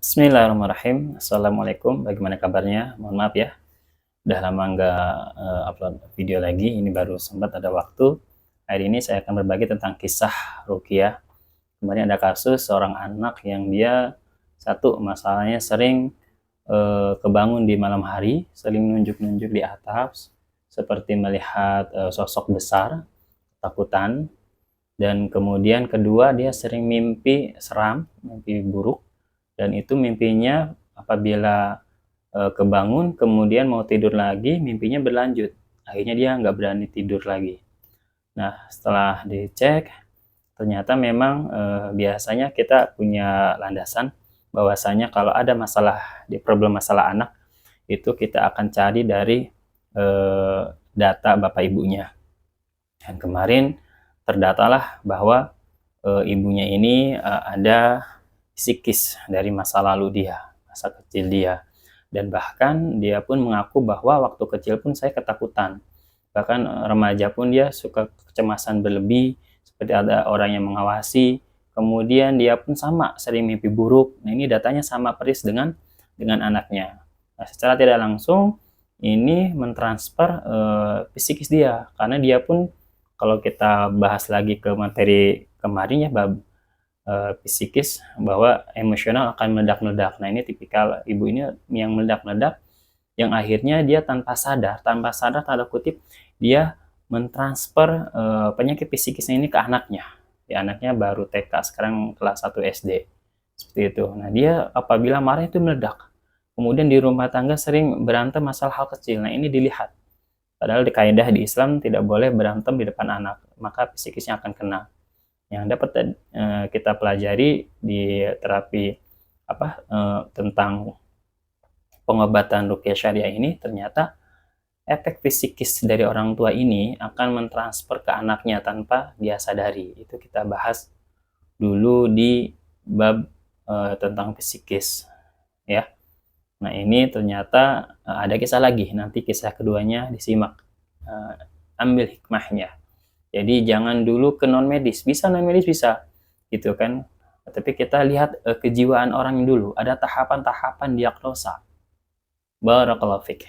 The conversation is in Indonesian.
Bismillahirrahmanirrahim. Assalamualaikum, bagaimana kabarnya? Mohon maaf ya, udah lama nggak upload video lagi, ini baru sempat ada waktu. Hari ini saya akan berbagi tentang kisah ruqyah. Kemarin ada kasus seorang anak yang dia satu masalahnya sering kebangun di malam hari, sering nunjuk-nunjuk di atap, seperti melihat sosok besar, ketakutan. Dan kemudian kedua, dia sering mimpi seram, mimpi buruk, dan itu mimpinya apabila kebangun kemudian mau tidur lagi, mimpinya berlanjut, akhirnya dia nggak berani tidur lagi. Nah, setelah dicek ternyata memang biasanya kita punya landasan bahwasanya kalau ada masalah di problem masalah anak itu kita akan cari dari data bapak ibunya. Dan kemarin terdatalah bahwa ibunya ini ada psikis dari masa lalu dia, masa kecil dia. Dan bahkan dia pun mengaku bahwa waktu kecil pun saya ketakutan. Bahkan remaja pun dia suka kecemasan berlebih, seperti ada orang yang mengawasi. Kemudian dia pun sama, sering mimpi buruk. Nah, ini datanya sama persis dengan anaknya. Nah, secara tidak langsung ini mentransfer psikis dia, karena dia pun kalau kita bahas lagi ke materi kemarin ya, bab psikis, bahwa emosional akan meledak-meledak. Nah, ini tipikal ibu ini yang meledak-meledak, yang akhirnya dia tanpa sadar tanda kutip, dia mentransfer penyakit psikisnya ini ke anaknya. Ya, anaknya baru TK, sekarang kelas 1 SD. Seperti itu. Nah, dia apabila marah itu meledak. Kemudian di rumah tangga sering berantem masalah hal kecil. Nah, ini dilihat. Padahal di kaidah di Islam tidak boleh berantem di depan anak, maka psikisnya akan kena. Yang dapat kita pelajari di terapi tentang pengobatan ruqyah syariah ini, ternyata efek psikis dari orang tua ini akan mentransfer ke anaknya tanpa dia sadari. Itu kita bahas dulu di bab tentang psikis ya. Nah, ini ternyata ada kisah lagi, nanti kisah keduanya disimak, ambil hikmahnya. Jadi jangan dulu ke non medis, bisa non medis bisa, gitu kan. Tapi kita lihat kejiwaan orang dulu, ada tahapan-tahapan diagnosa. Barakallahu fiik.